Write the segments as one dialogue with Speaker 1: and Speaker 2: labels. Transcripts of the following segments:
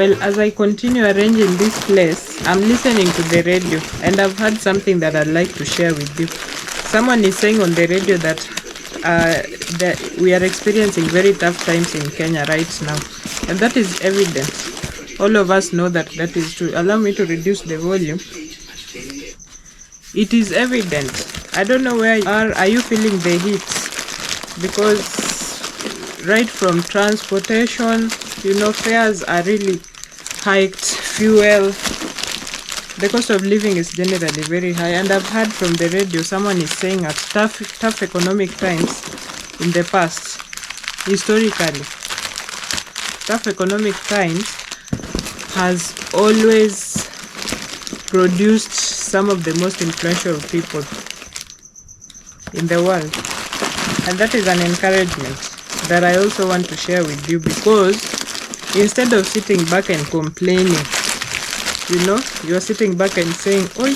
Speaker 1: Well, as I continue arranging this place, I'm listening to the radio, and I've heard something that I'd like to share with you. Someone is saying on the radio that we are experiencing very tough times in Kenya right now, and that is evident. All of us know that that is true. Allow me to reduce the volume. It is evident. I don't know where you are. Are you feeling the heat? Because right from transportation, fares are really hiked, fuel, the cost of living is generally very high. And I've heard from the radio, someone is saying at tough economic times in the past, historically, tough economic times has always produced some of the most influential people in the world. And that is an encouragement that I also want to share with you, because instead of sitting back and complaining, you're sitting back and saying, oi,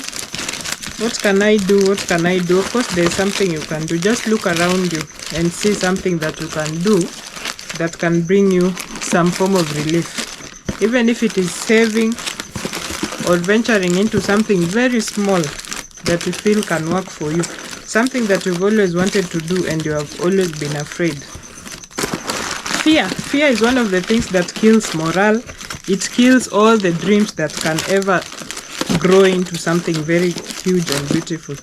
Speaker 1: what can I do? What can I do? Of course, there's something you can do. Just look around you and see something that you can do that can bring you some form of relief. Even if it is saving or venturing into something very small that you feel can work for you. Something that you've always wanted to do and you have always been afraid. Fear is one of the things that kills morale. It kills all the dreams that can ever grow into something very huge and beautiful.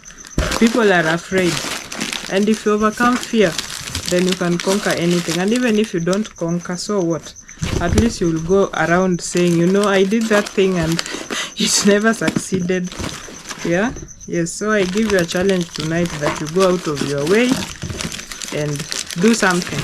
Speaker 1: People are afraid. And if you overcome fear, then you can conquer anything. And even if you don't conquer, so what? At least you'll go around saying, I did that thing and it never succeeded. Yeah? Yes, so I give you a challenge tonight that you go out of your way and do something.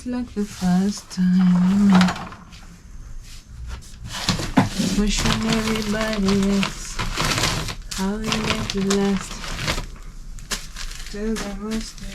Speaker 1: Like the first time, pushing everybody else. How we make it last till the rooster.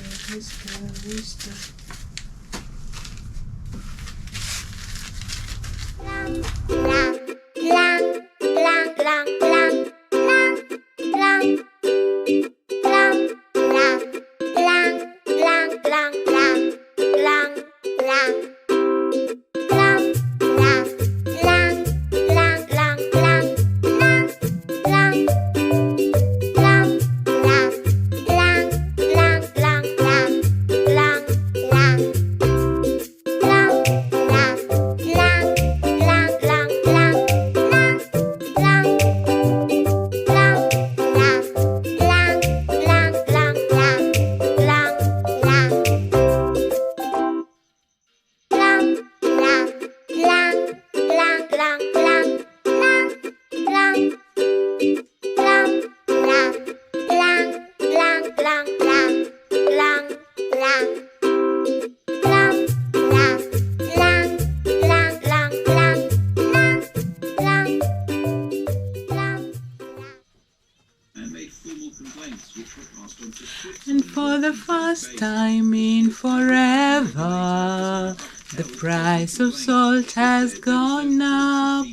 Speaker 1: the first time in forever, the price of salt has gone up.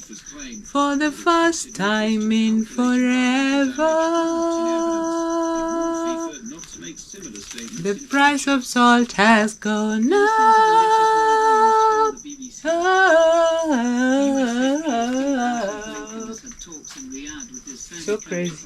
Speaker 1: For the first time in forever, the price of salt has gone up. So crazy.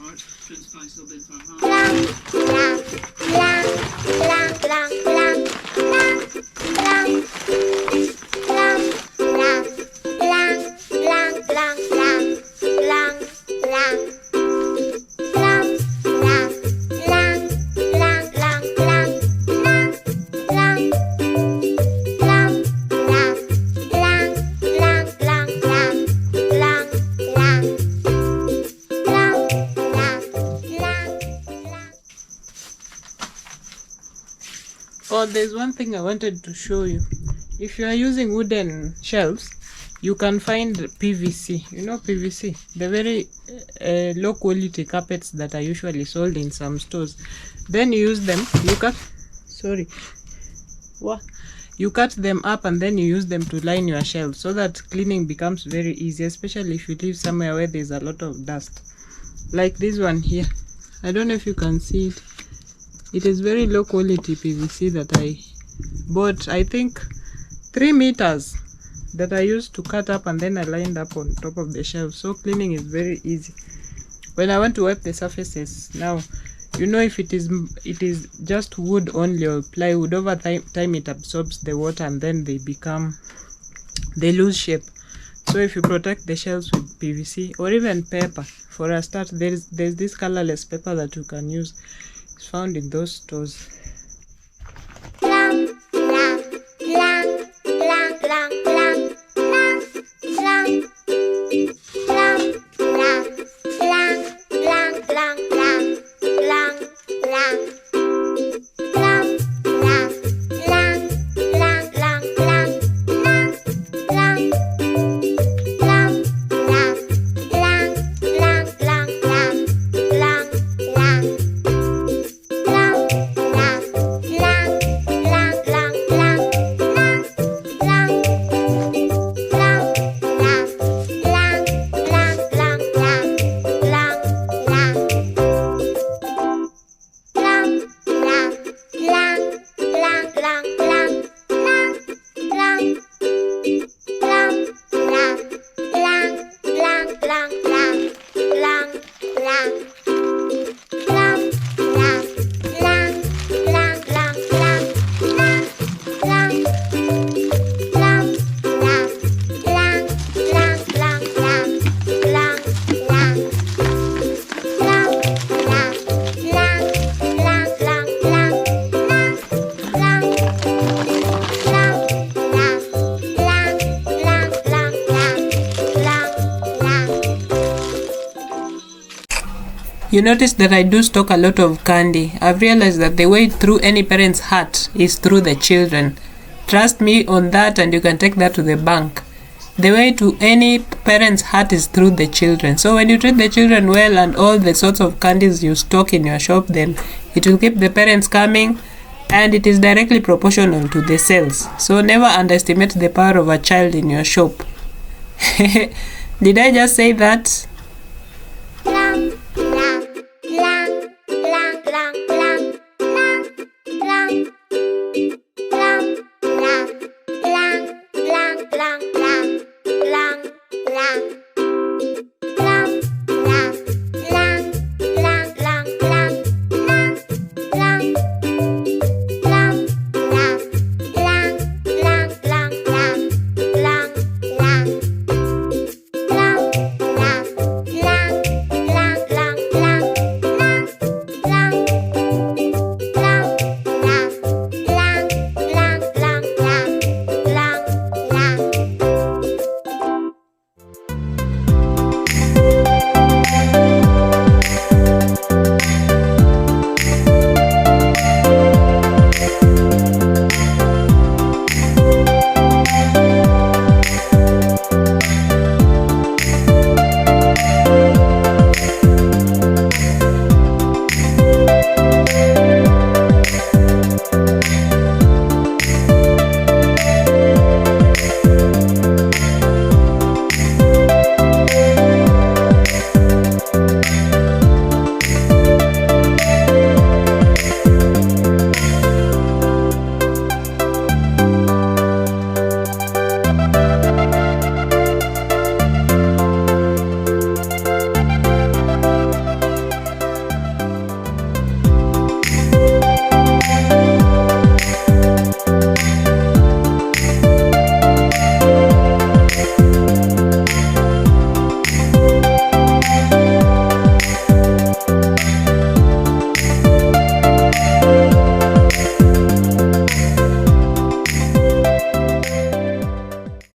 Speaker 1: Oh, there's one thing I wanted to show you. If you are using wooden shelves, you can find PVC. You know PVC? The very low quality carpets that are usually sold in some stores. Then you use them. You cut them up and then you use them to line your shelves so that cleaning becomes very easy, especially if you live somewhere where there's a lot of dust. Like this one here. I don't know if you can see it. It is very low quality PVC that I bought, I think 3 meters, that I used to cut up and then I lined up on top of the shelf. So cleaning is very easy. When I want to wipe the surfaces now, you know, if it is just wood only or plywood, over time it absorbs the water and then they lose shape. So if you protect the shelves with PVC or even paper, for a start, there's this colorless paper that you can use. It's found in those stores. You notice that I do stock a lot of candy. I've realized that the way through any parent's heart is through the children. Trust me on that, and you can take that to the bank. The way to any parent's heart is through the children. So when you treat the children well and all the sorts of candies you stock in your shop, then it will keep the parents coming, and it is directly proportional to the sales. So never underestimate the power of a child in your shop. Did I just say that?